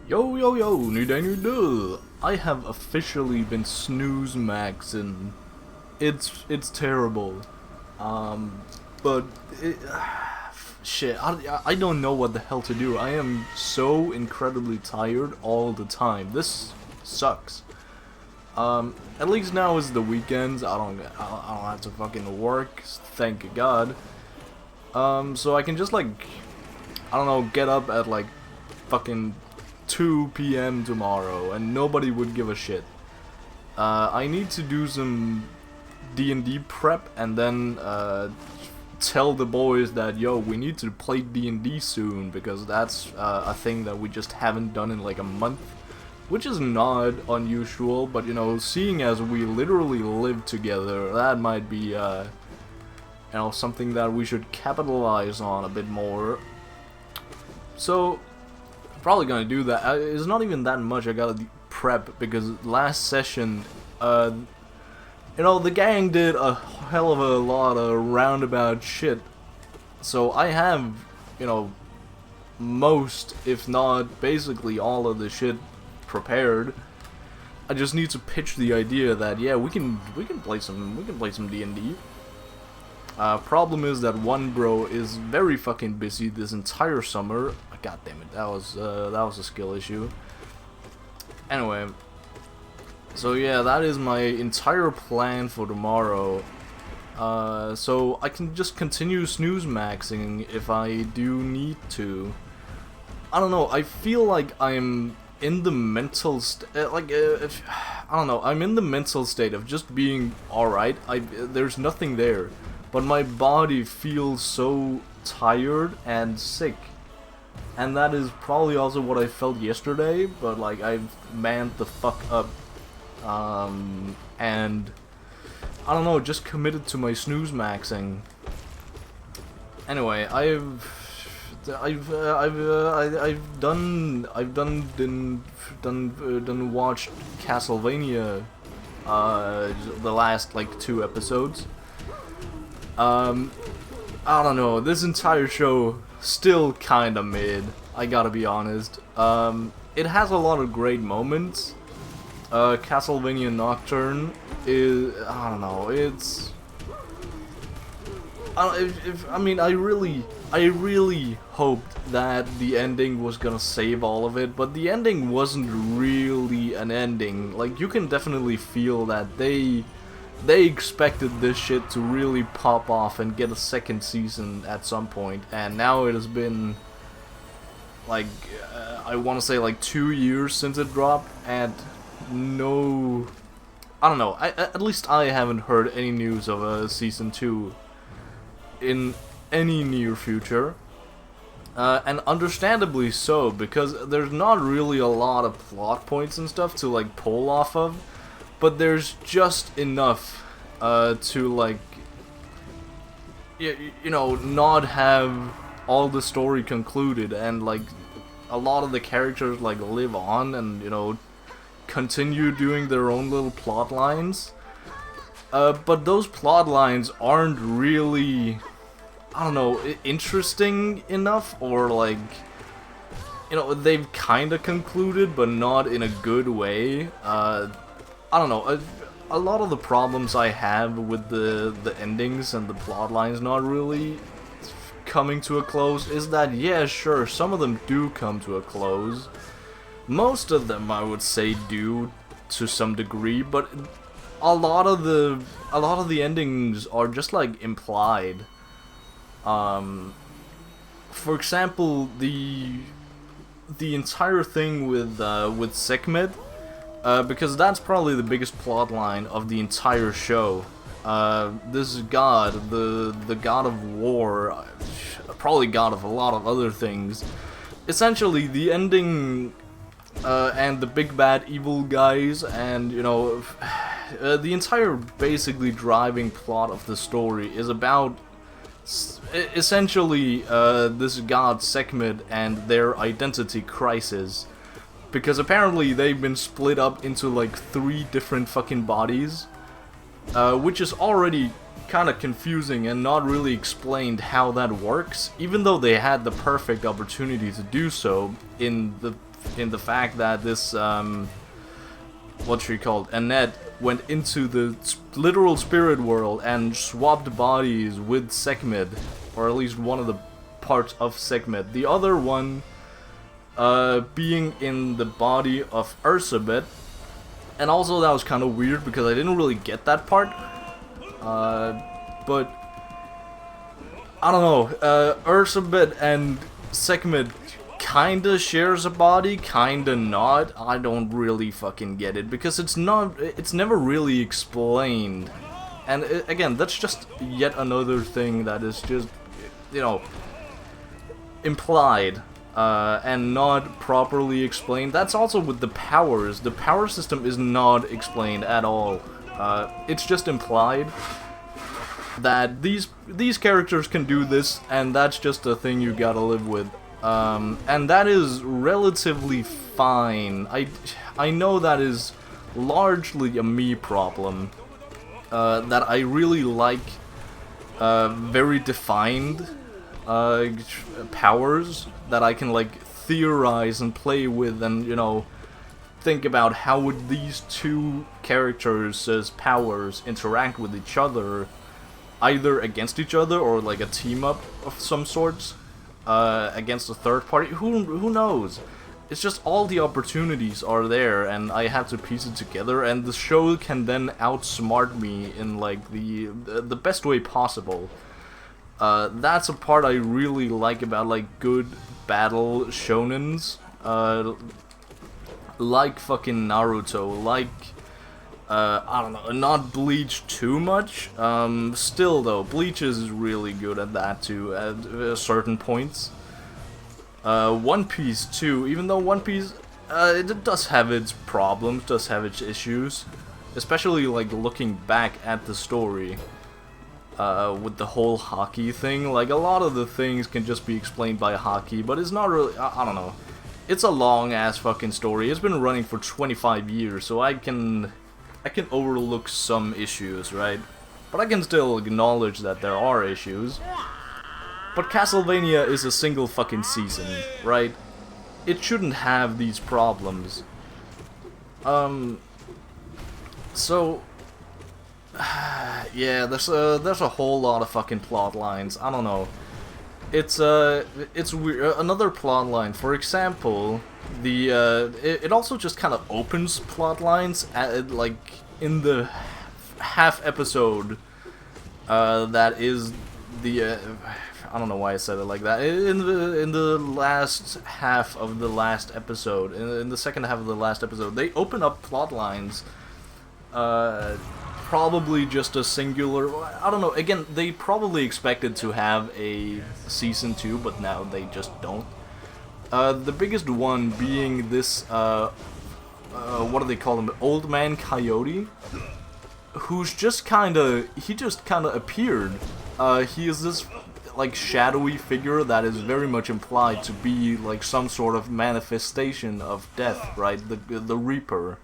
Yo yo yo, new day, new day. I have officially been snooze maxing. It's terrible. But shit, I don't know what the hell to do. I am so incredibly tired all the time. This sucks. At least now is the weekends. I don't have to fucking work. Thank God. So I can just like, I don't know, get up at like fucking 2 p.m. tomorrow and nobody would give a shit. I need to do some D&D prep and then tell the boys that, yo, we need to play D&D soon because that's a thing that we just haven't done in like a month, which is not unusual, but you know, seeing as we literally live together, that might be you know, something that we should capitalize on a bit more. So probably gonna do that. It's not even that much I gotta prep because last session, you know, the gang did a hell of a lot of roundabout shit. So I have, you know, most, if not basically all of the shit prepared. I just need to pitch the idea that yeah, we can play some D&D. Problem is that one bro is very fucking busy this entire summer. God damn it, that was a skill issue. Anyway, so yeah, that is my entire plan for tomorrow. So I can just continue snooze maxing if I do need to. I don't know. I feel like I'm in the mental I don't know. I'm in the mental state of just being alright. There's nothing there. But my body feels so tired and sick. And that is probably also what I felt yesterday, but like I've manned the fuck up. And I don't know, just committed to my snooze maxing. Anyway, I've watched Castlevania the last like 2 episodes. I don't know, this entire show still kinda mid, I gotta be honest. It has a lot of great moments. Castlevania Nocturne is, I don't know, it's... I mean, I really hoped that the ending was gonna save all of it, but the ending wasn't really an ending. Like, you can definitely feel that they expected this shit to really pop off and get a second season at some point, and now it has been like I want to say like 2 years since it dropped, and no, I don't know, at least I haven't heard any news of a season 2 in any near future, and understandably so, because there's not really a lot of plot points and stuff to like pull off of. But there's just enough to like, you know, not have all the story concluded, and like a lot of the characters like live on and, you know, continue doing their own little plot lines. But those plot lines aren't really, I don't know, interesting enough, or like, you know, they've kinda concluded but not in a good way. I don't know, a lot of the problems I have with the endings and the plot lines not really coming to a close is that, yeah, sure, some of them do come to a close. Most of them, I would say, do to some degree, but a lot of the endings are just like implied. For example, the entire thing with Sekhmet. Because that's probably the biggest plot line of the entire show. This god, the god of war, probably god of a lot of other things. Essentially, the ending and the big bad evil guys, and you know, the entire basically driving plot of the story is about essentially this god Sekhmet and their identity crisis. Because apparently they've been split up into like 3 different fucking bodies, which is already kind of confusing and not really explained how that works, even though they had the perfect opportunity to do so in the in the fact that this, what she called, Annette, went into the literal spirit world and swapped bodies with Sekhmet, or at least one of the parts of Sekhmet. The other one being in the body of Ursabet, and also that was kind of weird because I didn't really get that part. But I don't know. Ursabet and Sekhmet kinda shares a body, kinda not. I don't really fucking get it because it's never really explained. And again, that's just yet another thing that is just, you know, implied and not properly explained. That's also with the powers. The power system is not explained at all. It's just implied that these characters can do this, and that's just a thing you gotta live with. And that is relatively fine. I know that is largely a me problem. That I really like very defined powers that I can like theorize and play with, and you know, think about how would these two characters' powers interact with each other, either against each other or like a team up of some sorts against a third party. Who knows? It's just all the opportunities are there, and I have to piece it together, and the show can then outsmart me in like the best way possible. That's a part I really like about like good battle shonens, like fucking Naruto, like I don't know, not Bleach too much. Still though, Bleach is really good at that too at certain points. One Piece too, even though One Piece it does have its problems, does have its issues, especially like looking back at the story. With the whole hockey thing, like a lot of the things can just be explained by hockey, but it's not really, I don't know. It's a long ass fucking story. It's been running for 25 years, so I can overlook some issues, right? But I can still acknowledge that there are issues. But Castlevania is a single fucking season, right? It shouldn't have these problems. So yeah, there's a whole lot of fucking plot lines. I don't know. It's weird. Another plot line, for example, it also just kind of opens plot lines at, like in the half episode that is the I don't know why I said it like that. In the last half of the last episode, in the second half of the last episode, they open up plot lines. Probably just a singular, I don't know, again, they probably expected to have a season 2, but now they just don't. The biggest one being this, what do they call him, Old Man Coyote, who's just kinda, he just kinda appeared. He is this, like, shadowy figure that is very much implied to be, like, some sort of manifestation of death, right? The Reaper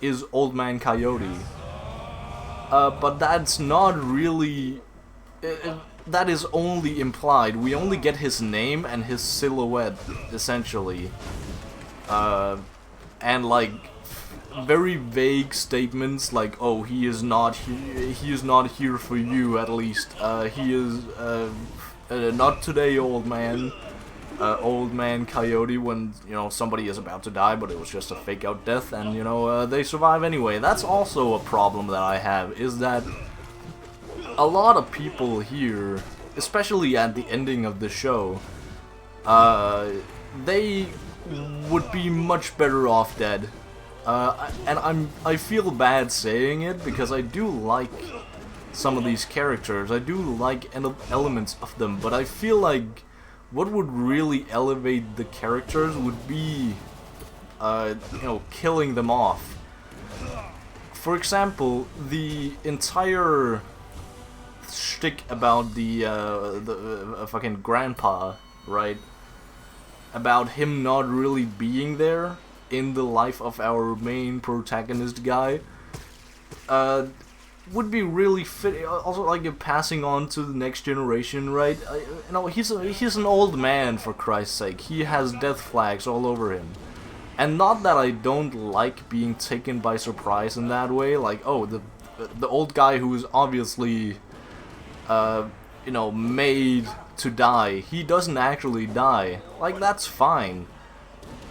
is Old Man Coyote. But that's not really... that is only implied. We only get his name and his silhouette, essentially. And, like, very vague statements like, oh, he is not here for you, at least. He is, not today, old man. Old Man Coyote, when, you know, somebody is about to die, but it was just a fake out death, and, you know, they survive anyway. That's also a problem that I have, is that a lot of people here, especially at the ending of the show, they would be much better off dead. And I feel bad saying it, because I do like some of these characters, I do like elements of them, but I feel like what would really elevate the characters would be, you know, killing them off. For example, the entire shtick about the fucking grandpa, right? About him not really being there in the life of our main protagonist guy. would be really fit. Also, like passing on to the next generation, right? You know, he's an old man, for Christ's sake. He has death flags all over him, and not that I don't like being taken by surprise in that way. Like, oh, the old guy who is obviously, you know, made to die. He doesn't actually die. Like, that's fine.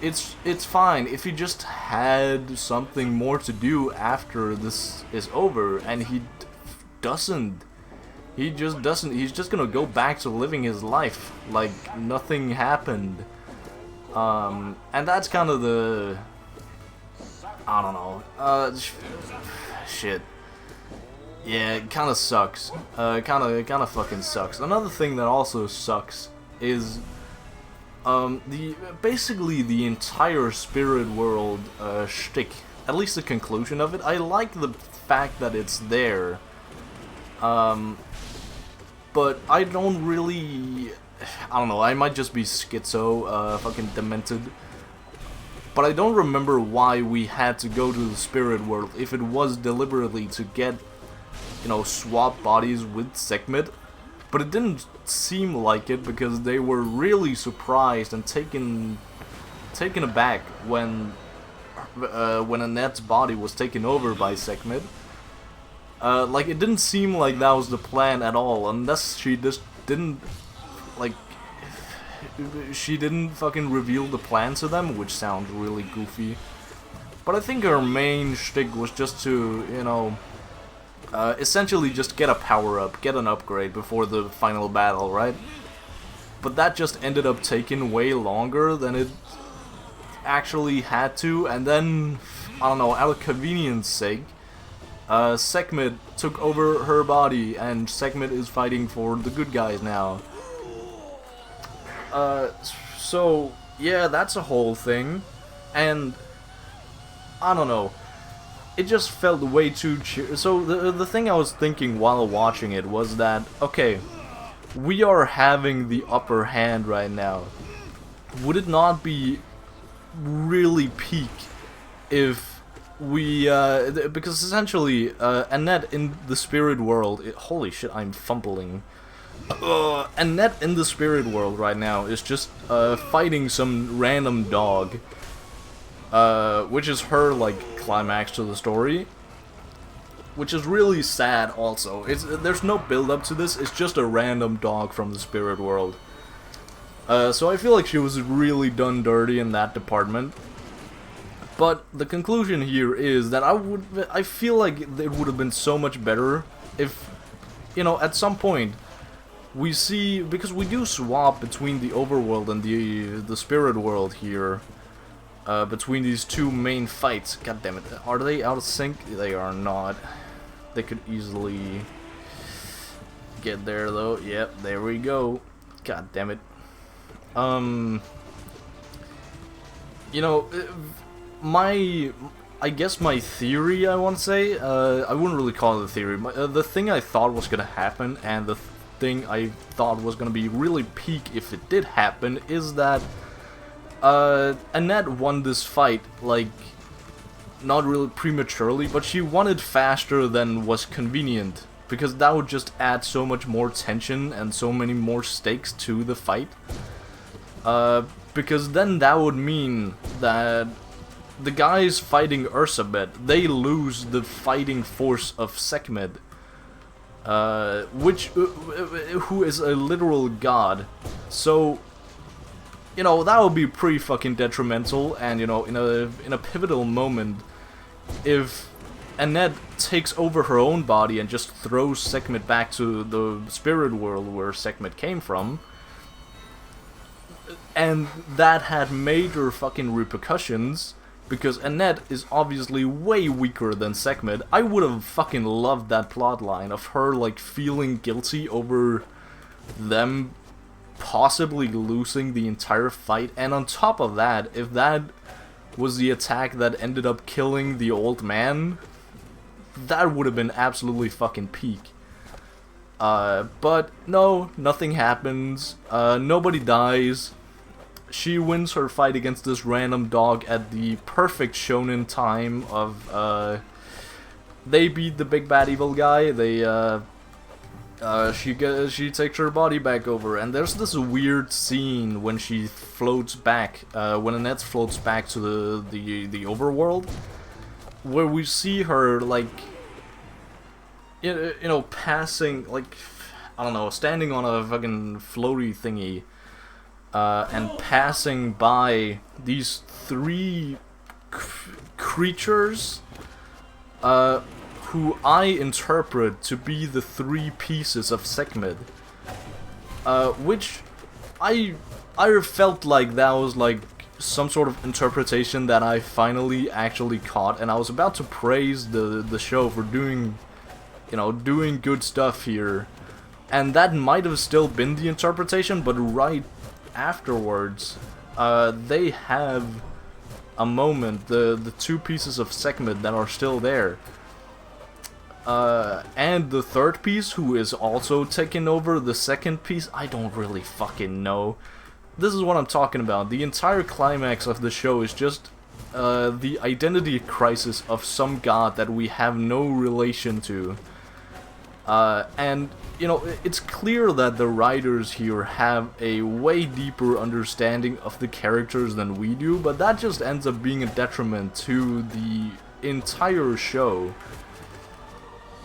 It's fine if he just had something more to do after this is over, and he doesn't. He just doesn't. He's just gonna go back to living his life like nothing happened. And that's kind of the, I don't know. Shit. Yeah, it kind of sucks. Kind of fucking sucks. Another thing that also sucks is basically the entire spirit world shtick, at least the conclusion of it. I like the fact that it's there, but I don't really, I don't know, I might just be schizo, fucking demented, but I don't remember why we had to go to the spirit world if it was deliberately to get, you know, swap bodies with Sekhmet. But it didn't seem like it, because they were really surprised and taken aback when Annette's body was taken over by Sekhmet. Like, it didn't seem like that was the plan at all, unless she just didn't, like, she didn't fucking reveal the plan to them, which sounds really goofy. But I think her main shtick was just to, you know, essentially just get a power-up, get an upgrade before the final battle, right? But that just ended up taking way longer than it actually had to, and then, I don't know, out of convenience sake, Sekhmet took over her body, and Sekhmet is fighting for the good guys now. So, yeah, that's a whole thing, and, I don't know. It just felt way too so the thing I was thinking while watching it was that, okay, we are having the upper hand right now. Would it not be really peak if we, because essentially, Annette in the spirit world, holy shit, I'm fumbling. Annette in the spirit world right now is just, fighting some random dog. Which is her, like, climax to the story, which is really sad also. There's no build-up to this, it's just a random dog from the spirit world. So I feel like she was really done dirty in that department. But the conclusion here is that I feel like it would have been so much better if, you know, at some point, we see, because we do swap between the overworld and the spirit world here, between these two main fights. God damn it. Are they out of sync? They are not. They could easily get there though. Yep, there we go. God damn it. You know, I guess my theory, I want to say, I wouldn't really call it a theory. The thing I thought was gonna happen, and the thing I thought was gonna be really peak if it did happen, is that Annette won this fight, like, not really prematurely, but she won it faster than was convenient, because that would just add so much more tension and so many more stakes to the fight. Because then that would mean that the guys fighting Ursabet, they lose the fighting force of Sekhmet, who is a literal god. So, you know, that would be pretty fucking detrimental, and, you know, in a pivotal moment, if Annette takes over her own body and just throws Sekhmet back to the spirit world where Sekhmet came from, and that had major fucking repercussions, because Annette is obviously way weaker than Sekhmet. I would have fucking loved that plotline of her, like, feeling guilty over them possibly losing the entire fight, and on top of that, if that was the attack that ended up killing the old man, that would have been absolutely fucking peak. But no, nothing happens, nobody dies. She wins her fight against this random dog at the perfect shonen time of, they beat the big bad evil guy. She takes her body back over, and there's this weird scene when she floats back, when Annette floats back to the overworld, where we see her like, you know, passing, like, I don't know, standing on a fucking floaty thingy, and passing by these three creatures, who I interpret to be the three pieces of Sekhmet, which I felt like that was like some sort of interpretation that I finally actually caught, and I was about to praise the show for doing, you know, doing good stuff here, and that might have still been the interpretation, but right afterwards, they have a moment, the two pieces of Sekhmet that are still there. And the third piece, who is also taking over the second piece, I don't really fucking know. This is what I'm talking about. The entire climax of the show is just the identity crisis of some god that we have no relation to. And, you know, it's clear that the writers here have a way deeper understanding of the characters than we do, but that just ends up being a detriment to the entire show.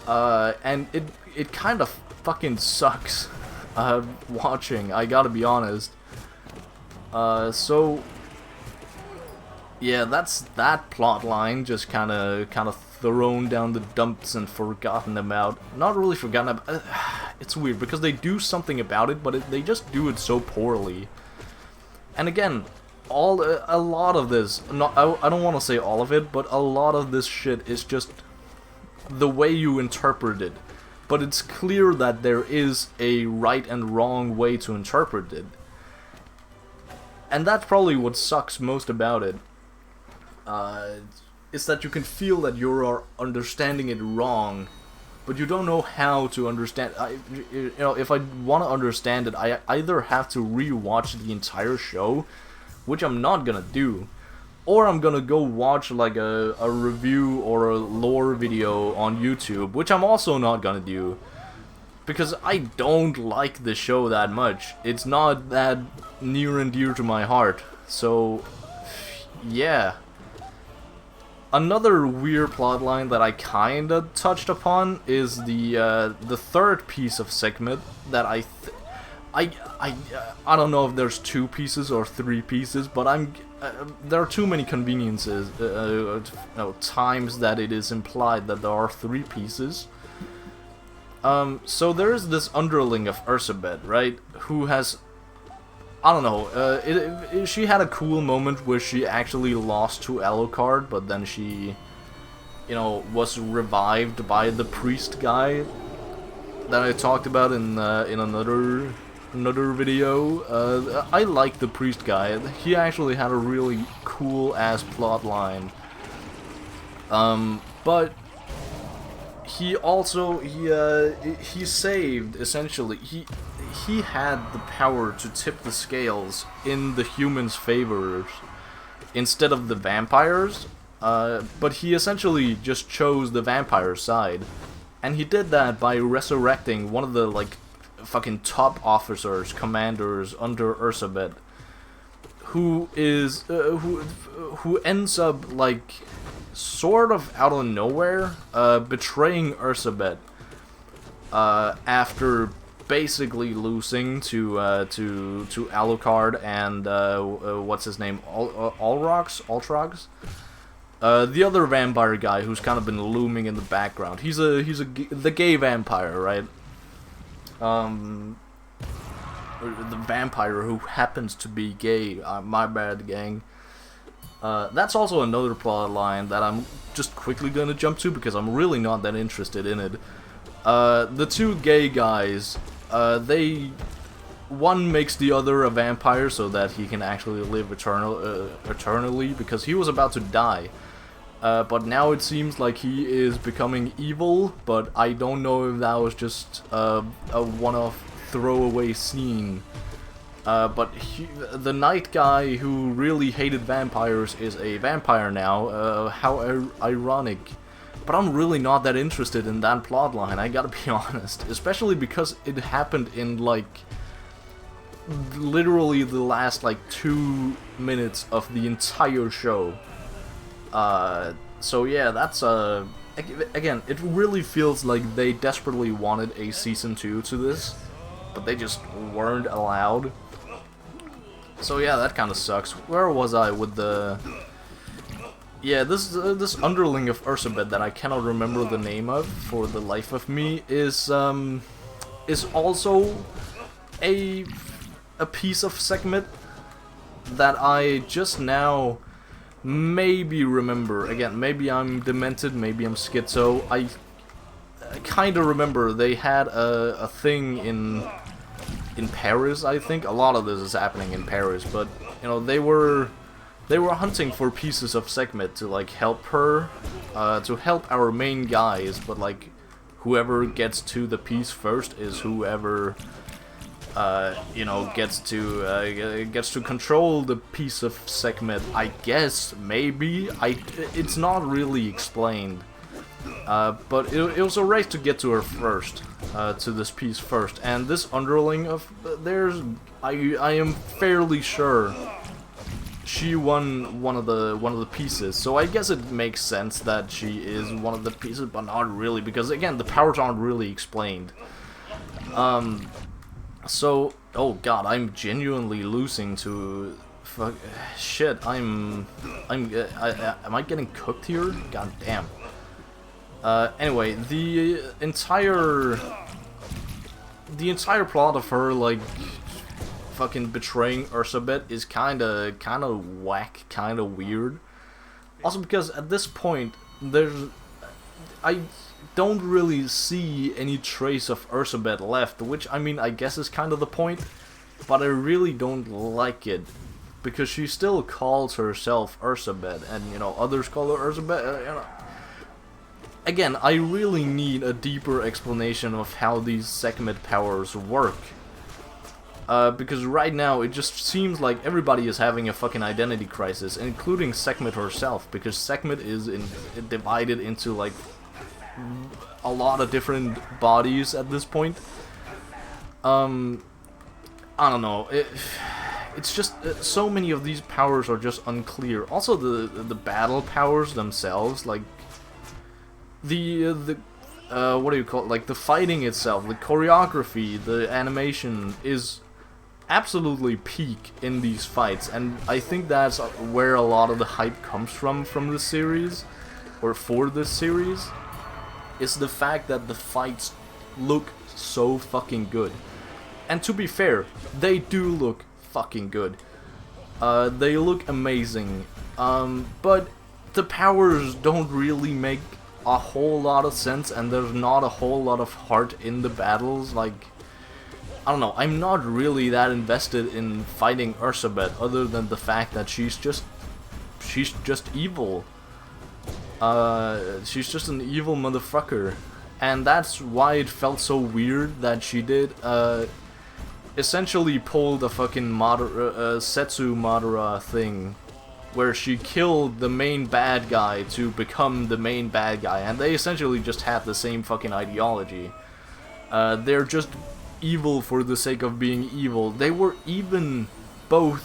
And it kind of fucking sucks watching, I gotta be honest. So yeah, that's that plot line, just kind of thrown down the dumps and forgotten about. Not really forgotten about. It's weird because they do something about it, but they just do it so poorly. And again, a lot of this, I don't want to say all of it, but a lot of this shit is just the way you interpret it. But it's clear that there is a right and wrong way to interpret it. And that's probably what sucks most about it. Is that you can feel that you are understanding it wrong, but you don't know how to understand. You know, if I want to understand it, I either have to rewatch the entire show, which I'm not gonna do, or I'm gonna go watch like a review or a lore video on YouTube, which I'm also not gonna do, because I don't like the show that much. It's not that near and dear to my heart. So yeah. Another weird plotline that I kinda touched upon is the third piece of Sekhmet that I don't know if there's two pieces or three pieces, but there are too many conveniences, times that it is implied that there are three pieces. So there is this underling of Ursabet, right, who has, I don't know, she had a cool moment where she actually lost to Alucard, but then she, you know, was revived by the priest guy that I talked about in another video. I like the priest guy. He actually had a really cool ass plot line. But he also he saved, essentially. He had the power to tip the scales in the humans' favor instead of the vampires, but he essentially just chose the vampire side, and he did that by resurrecting one of the like fucking top officers, commanders under Ursabet, who is who ends up like sort of out of nowhere betraying Ursabet after basically losing to Alucard and what's his name, Ultrox, the other vampire guy who's kind of been looming in the background. He's the gay vampire, right? The vampire who happens to be gay. My bad, gang. That's also another plot line that I'm just quickly gonna jump to because I'm really not that interested in it. The two gay guys, one makes the other a vampire so that he can actually live eternally, because he was about to die. But now it seems like he is becoming evil, but I don't know if that was just a one-off throwaway scene. But the night guy who really hated vampires is a vampire now. How ironic. But I'm really not that interested in that plotline, I gotta be honest. Especially because it happened in, like, literally the last, like, 2 minutes of the entire show. So yeah, that's, again, it really feels like they desperately wanted a Season 2 to this, but they just weren't allowed. So yeah, that kinda sucks. Where was I with the... Yeah, this underling of Ursabet that I cannot remember the name of for the life of me is also a piece of Sekhmet that I just now maybe remember. Again, maybe I'm demented, maybe I'm schizo. I kind of remember they had a thing in Paris, I think. A lot of this is happening in Paris, but you know, they were hunting for pieces of Sekhmet to like help her, to help our main guys, but like whoever gets to the piece first is whoever you know, gets to control the piece of Sekhmet, I guess, maybe. It's not really explained. But it was a race to get to her first, to this piece first, and this underling of theirs, I am fairly sure she won one of the pieces. So I guess it makes sense that she is one of the pieces, but not really, because again, the powers aren't really explained. So, oh god, I'm genuinely losing to... Fuck, shit, am I getting cooked here? God damn. Anyway, the entire plot of her, like, fucking betraying Ursabet is kinda whack, kinda weird. Also because at this point, I don't really see any trace of Ursabet left, which, I mean, I guess is kind of the point, but I really don't like it, because she still calls herself Ursabet, and, you know, others call her Ursabet, you know. Again, I really need a deeper explanation of how these Sekhmet powers work. Because right now, it just seems like everybody is having a fucking identity crisis, including Sekhmet herself, because Sekhmet is divided into, like, a lot of different bodies at this point. I don't know, it's just, so many of these powers are just unclear. Also, the battle powers themselves, like, what do you call it, like, the fighting itself, the choreography, the animation is absolutely peak in these fights, and I think that's where a lot of the hype comes from this series, or for this series, is the fact that the fights look so fucking good. And to be fair, they do look fucking good. They look amazing, but the powers don't really make a whole lot of sense, and there's not a whole lot of heart in the battles. Like, I don't know, I'm not really that invested in fighting Ursabet, other than the fact that she's just evil. She's just an evil motherfucker, and that's why it felt so weird that she did, essentially pulled a fucking Setsu Madara thing, where she killed the main bad guy to become the main bad guy, and they essentially just had the same fucking ideology. They're just evil for the sake of being evil. They were even both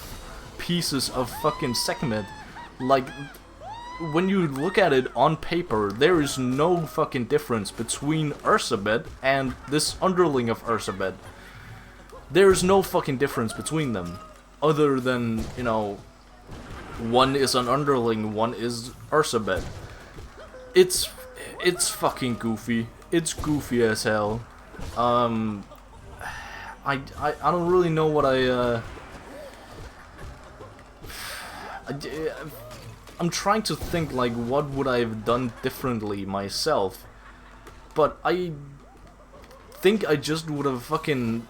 pieces of fucking Sekhmet. Like, when you look at it on paper, there is no fucking difference between Ursabet and this underling of Ursabet. There's no fucking difference between them, other than, you know, one is an underling, one is Ursabet. It's fucking goofy. It's goofy as hell. I don't really know what I'm trying to think, like, what would I have done differently myself, but I think I just would have fucking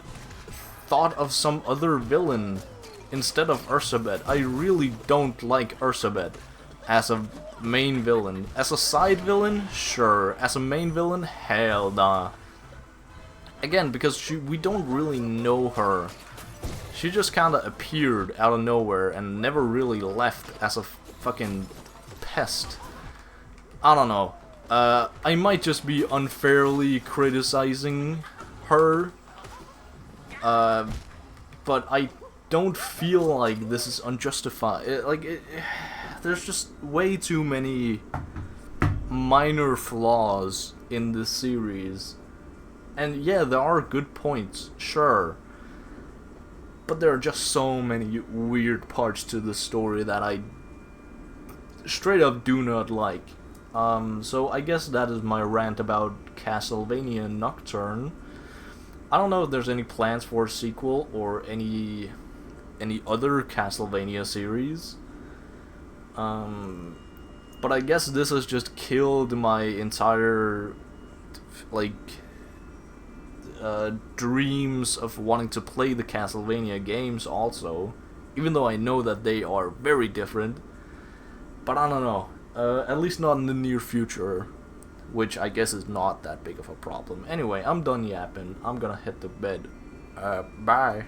thought of some other villain instead of Ursabet. I really don't like Ursabet as a main villain. As a side villain, sure. As a main villain, hell nah. Again, because we don't really know her. She just kinda appeared out of nowhere and never really left as a fucking pest. I don't know. I might just be unfairly criticizing her, but I don't feel like this is unjustified. There's just way too many minor flaws in this series. And yeah, there are good points, sure. But there are just so many weird parts to the story that I straight up do not like. So I guess that is my rant about Castlevania Nocturne. I don't know if there's any plans for a sequel or any other Castlevania series. But I guess this has just killed my entire dreams of wanting to play the Castlevania games also, even though I know that they are very different. But I don't know, at least not in the near future, which I guess is not that big of a problem. Anyway, I'm done yapping. I'm gonna hit the bed. Bye.